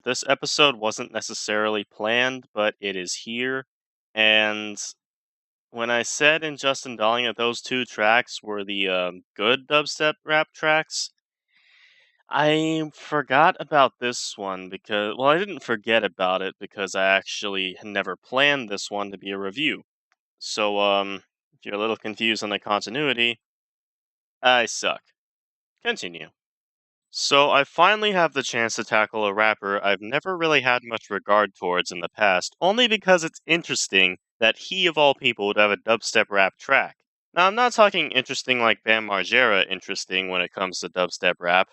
This episode wasn't necessarily planned, but it is here. And when I said in Justin Darling that those two tracks were the good dubstep rap tracks, I forgot about this one because, well, I didn't forget about it because I actually had never planned this one to be a review. So, if you're a little confused on the continuity, I suck. Continue. So I finally have the chance to tackle a rapper I've never really had much regard towards in the past, only because it's interesting that he of all people would have a dubstep rap track. Now I'm not talking interesting like Bam Margera interesting when it comes to dubstep rap,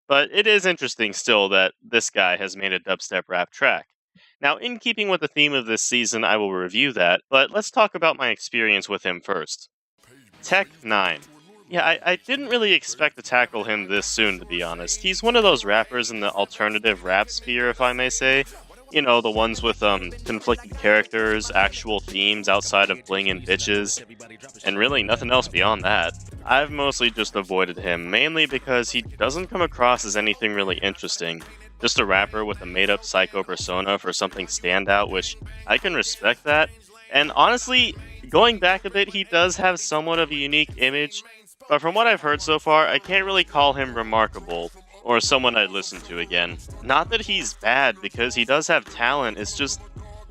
but it is interesting still that this guy has made a dubstep rap track. Now, in keeping with the theme of this season, I will review that, but let's talk about my experience with him first. N9ne. Yeah, I didn't really expect to tackle him this soon, to be honest. He's one of those rappers in the alternative rap sphere, if I may say. You know, the ones with conflicted characters, actual themes outside of bling and bitches, and really nothing else beyond that. I've mostly just avoided him, mainly because he doesn't come across as anything really interesting. Just a rapper with a made-up psycho persona for something standout, which I can respect that. And honestly, going back a bit, he does have somewhat of a unique image, but from what I've heard so far, I can't really call him remarkable, or someone I'd listen to again. Not that he's bad, because he does have talent, it's just,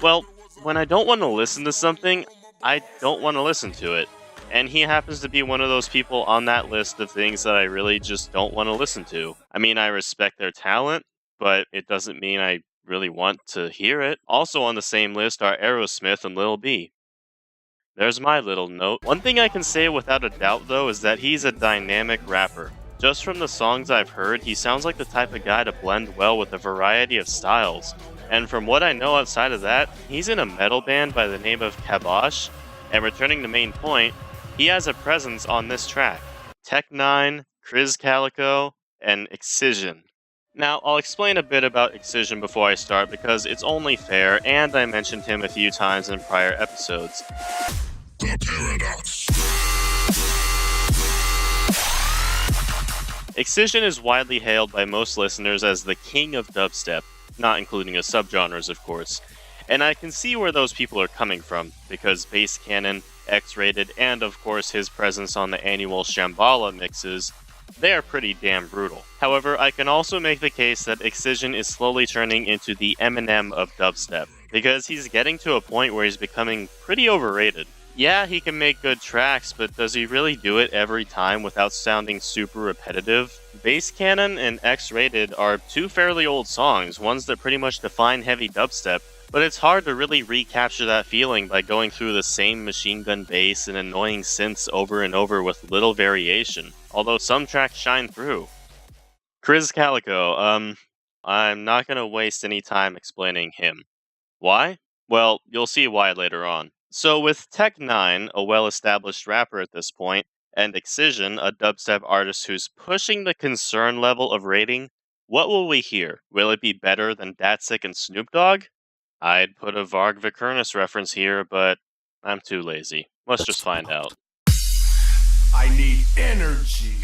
well, when I don't want to listen to something, I don't want to listen to it. And he happens to be one of those people on that list of things that I really just don't want to listen to. I mean, I respect their talent, but it doesn't mean I really want to hear it. Also on the same list are Aerosmith and Lil B. There's my little note. One thing I can say without a doubt though is that he's a dynamic rapper. Just from the songs I've heard, he sounds like the type of guy to blend well with a variety of styles. And from what I know outside of that, he's in a metal band by the name of Kabosh, and returning to main point, he has a presence on this track. N9ne, Kriz Calico, and Excision. Now, I'll explain a bit about Excision before I start because it's only fair, and I mentioned him a few times in prior episodes. The Paradox. Excision is widely hailed by most listeners as the king of dubstep, not including his subgenres, of course. And I can see where those people are coming from, because Bass Cannon, X-Rated, and of course his presence on the annual Shambhala mixes, they are pretty damn brutal. However, I can also make the case that Excision is slowly turning into the Eminem of dubstep, because he's getting to a point where he's becoming pretty overrated. Yeah, he can make good tracks, but does he really do it every time without sounding super repetitive? Bass Cannon and X-Rated are two fairly old songs, ones that pretty much define heavy dubstep, but it's hard to really recapture that feeling by going through the same machine gun bass and annoying synths over and over with little variation, although some tracks shine through. Kriz Calico, I'm not gonna waste any time explaining him. Why? Well, you'll see why later on. So with N9ne, a well-established rapper at this point, and Excision, a dubstep artist who's pushing the concern level of rating, what will we hear? Will it be better than Datsik and Snoop Dogg? I'd put a Varg Vikernes reference here, but I'm too lazy. Let's just find out. I need energy.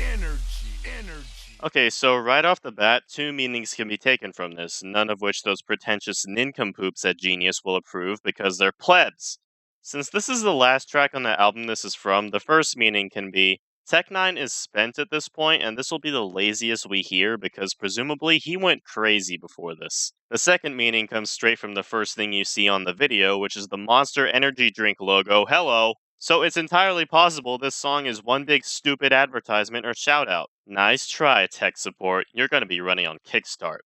Okay, so right off the bat, two meanings can be taken from this, none of which those pretentious nincompoops at Genius will approve because they're plebs. Since this is the last track on the album this is from, the first meaning can be, N9ne is spent at this point, and this will be the laziest we hear because presumably he went crazy before this. The second meaning comes straight from the first thing you see on the video, which is the Monster Energy drink logo, hello! So it's entirely possible this song is one big stupid advertisement or shoutout. Nice try, tech support. You're gonna be running on Kickstart.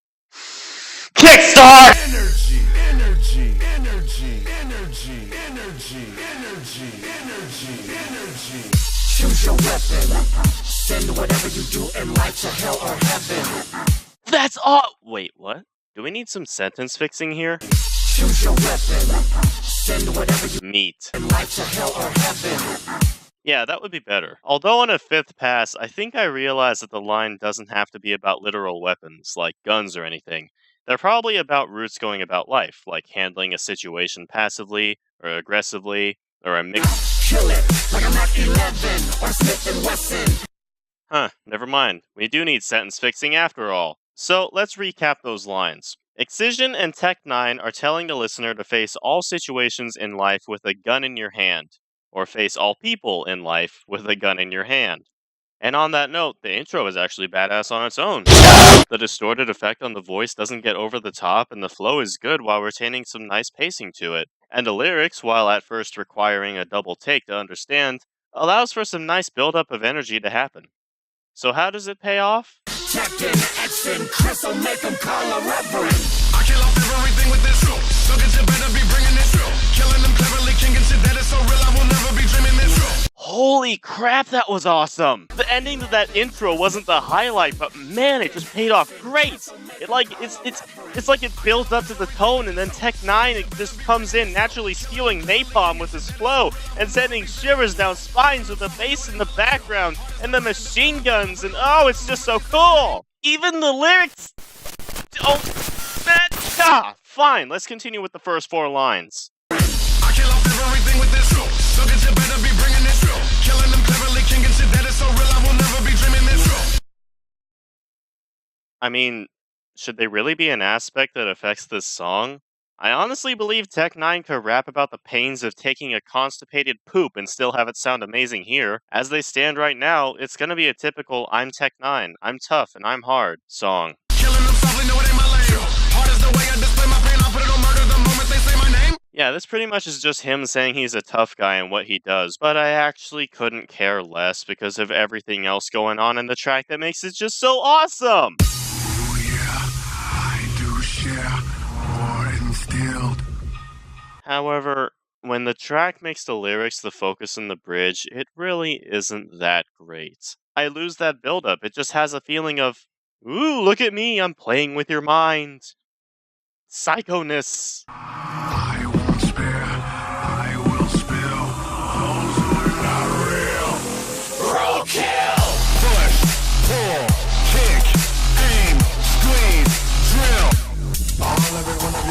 Kickstart! Energy, energy, energy, energy, energy, energy, energy, energy. Choose your weapon. Send whatever you do in life to hell or heaven. That's all. Wait, what? Do we need some sentence fixing here? Choose your weapon. Send whatever you meet in life to hell or heaven. Yeah, that would be better. Although on a fifth pass, I think I realized that the line doesn't have to be about literal weapons, like guns or anything. They're probably about Roots going about life, like handling a situation passively, or aggressively, or a mix. Kill it, like I'm at 11, or Smith & Wesson. Huh, never mind. We do need sentence fixing after all. So let's recap those lines. Excision and N9ne are telling the listener to face all situations in life with a gun in your hand, or face all people in life with a gun in your hand. And on that note, the intro is actually badass on its own. The distorted effect on the voice doesn't get over the top, and the flow is good while retaining some nice pacing to it. And the lyrics, while at first requiring a double take to understand, allows for some nice buildup of energy to happen. So how does it pay off? Captain Action, Crystal, make them call a reverend. I kill off everything with this room. So that you better be bringing this room. Killing them cleverly, king and shit that is so real, I will never be dreaming this room. Holy crap, that was awesome! The ending to that intro wasn't the highlight, but man, it just paid off great! It's like it builds up to the tone, and then N9ne just comes in naturally spewing napalm with his flow, and sending shivers down spines with the bass in the background, and the machine guns, and oh, it's just so cool! Even the lyrics... Oh, fine, let's continue with the first 4 lines. I kill off everything with this room. So that you better be bringing this room. Killing them cleverly, king and shit that is so real, I will never be dreaming this room. I mean, should there really be an aspect that affects this song? I honestly believe N9ne could rap about the pains of taking a constipated poop and still have it sound amazing here. As they stand right now, it's gonna be a typical I'm N9ne, I'm tough, and I'm hard song. Killing them softly, no it ain't my lane. Hard is the way I display my pain, I'll put it on murder the moment they say my name. Yeah, this pretty much is just him saying he's a tough guy and what he does, but I actually couldn't care less because of everything else going on in the track that makes it just so awesome! Oh yeah, I do share more instilled. However, when the track makes the lyrics the focus in the bridge, it really isn't that great. I lose that build-up, it just has a feeling of, ooh, look at me, I'm playing with your mind. Psychoness. I won't spare, I will spill. Those are not real. Roadkill! Push, pull, kick, aim, squeeze, drill. All every one of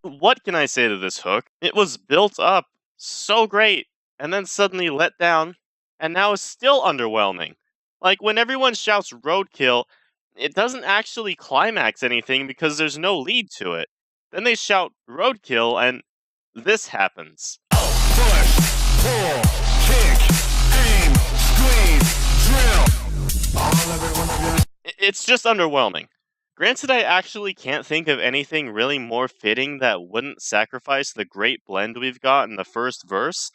you. What can I say to this hook? It was built up so great, and then suddenly let down, and now is still underwhelming. Like, when everyone shouts Roadkill, it doesn't actually climax anything because there's no lead to it. Then they shout Roadkill, and this happens. Push, pull, kick, aim, squeeze, drill. All every one of you. It's just underwhelming. Granted, I actually can't think of anything really more fitting that wouldn't sacrifice the great blend we've got in the first verse,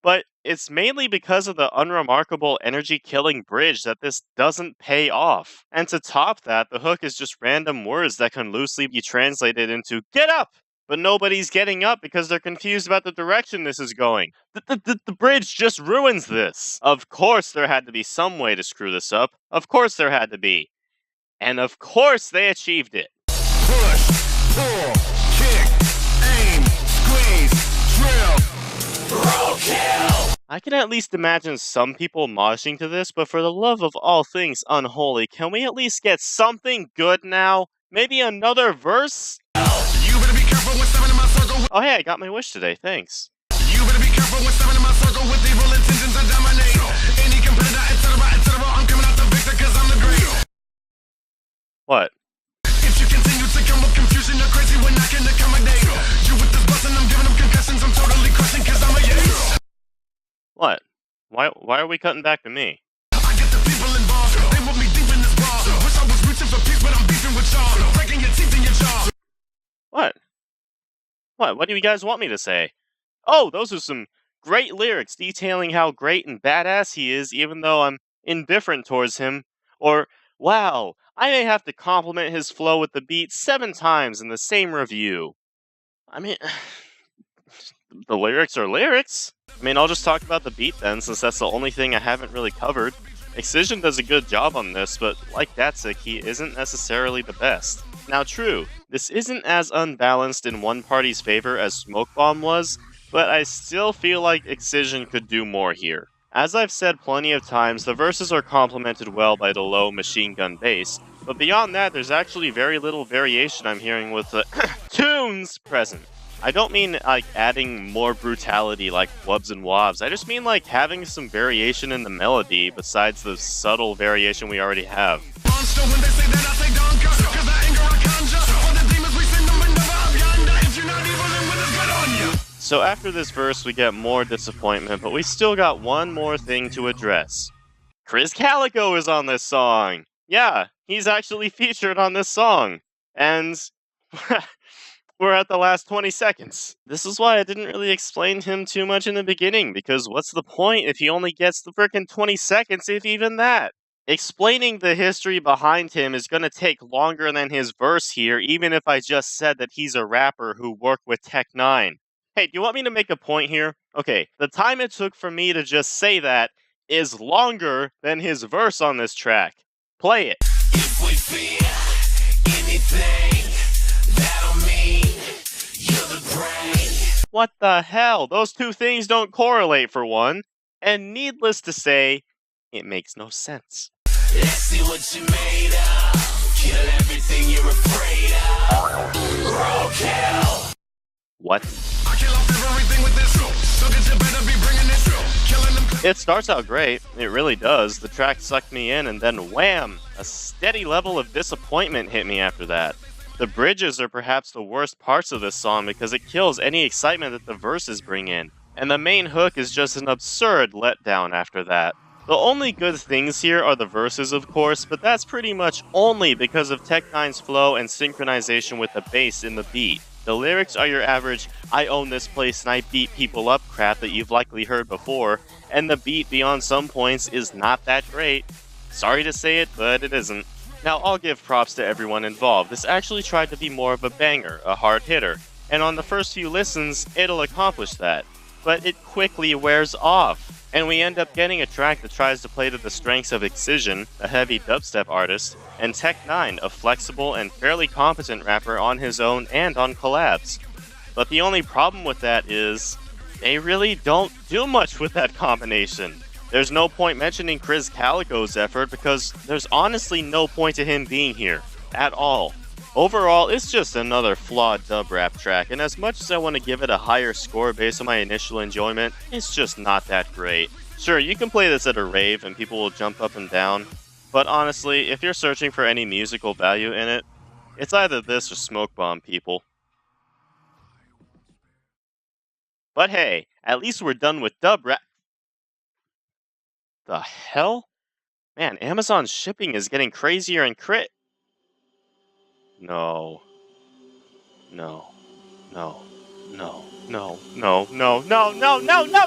but it's mainly because of the unremarkable energy-killing bridge that this doesn't pay off. And to top that, the hook is just random words that can loosely be translated into "get up!" But nobody's getting up because they're confused about the direction this is going. The bridge just ruins this. Of course there had to be some way to screw this up. Of course there had to be. And of course they achieved it. Push, pull, kick, aim, squeeze, drill. Roadkill! I can at least imagine some people moshing to this, but for the love of all things unholy, can we at least get something good now? Maybe another verse? You better be careful when stepping in my circle. Oh hey, I got my wish today, thanks. You better be careful when stepping in my circle with evil intentions to dominate. Any competitor, etc., I'm coming out the victor cause I'm the great. What? If you continue to come with confusion, you're crazy when I can accommodate. You with this bus and I'm giving them concussions, I'm totally crushing cause I'm a yes. What? Why are we cutting back to me? I get the people involved, they want me deep in this ball. Wish I was reaching for peace, but I'm beefing with y'all. Breaking your teeth in your jaw. What? What do you guys want me to say? Oh, those are some great lyrics detailing how great and badass he is, even though I'm indifferent towards him. Or, wow, I may have to compliment his flow with the beat 7 times in the same review. I mean, the lyrics are lyrics. I mean, I'll just talk about the beat then, since that's the only thing I haven't really covered. Excision does a good job on this, but like Datsik, he isn't necessarily the best. Now true, this isn't as unbalanced in one party's favor as Smoke Bomb was, but I still feel like Excision could do more here. As I've said plenty of times, the verses are complemented well by the low machine gun bass, but beyond that, there's actually very little variation I'm hearing with the tunes present. I don't mean like adding more brutality like wubs and wobs, I just mean like having some variation in the melody besides the subtle variation we already have. Monster when they say that I say don't cause the anger I conjure. For the demons we send them So after this verse, we get more disappointment, but we still got one more thing to address. Chris Calico is on this song! Yeah, he's actually featured on this song. And we're at the last 20 seconds. This is why I didn't really explain him too much in the beginning, because what's the point if he only gets the frickin' 20 seconds, if even that? Explaining the history behind him is gonna take longer than his verse here, even if I just said that he's a rapper who worked with Tech9ne. Hey, do you want me to make a point here? Okay, the time it took for me to just say that is longer than his verse on this track. Play it. If we fear anything, that'll mean you're the brain. What the hell? Those two things don't correlate for one. And needless to say, it makes no sense. Let's see what you made of. Kill everything you're afraid of. Roadkill. What? I kill off everything with this rope. So that you better be bringing this rope. Killing them. It starts out great, it really does. The track sucked me in, and then wham! A steady level of disappointment hit me after that. The bridges are perhaps the worst parts of this song because it kills any excitement that the verses bring in, and the main hook is just an absurd letdown after that. The only good things here are the verses, of course, but that's pretty much only because of Tech9ne's flow and synchronization with the bass in the beat. The lyrics are your average, I own this place and I beat people up crap that you've likely heard before, and the beat beyond some points is not that great. Sorry to say it, but it isn't. Now I'll give props to everyone involved. This actually tried to be more of a banger, a hard hitter, and on the first few listens, it'll accomplish that. But it quickly wears off, and we end up getting a track that tries to play to the strengths of Excision, a heavy dubstep artist, and Tech9ne, a flexible and fairly competent rapper on his own and on collabs. But the only problem with that is, they really don't do much with that combination. There's no point mentioning Chris Calico's effort because there's honestly no point to him being here, at all. Overall, it's just another flawed dub rap track, and as much as I want to give it a higher score based on my initial enjoyment, it's just not that great. Sure, you can play this at a rave and people will jump up and down, but honestly, if you're searching for any musical value in it, it's either this or Smoke Bomb, people. But hey, at least we're done with dub rap. The hell? Man, Amazon's shipping is getting crazier and No. No. No. No. No. No. No. No. No. No. No. No.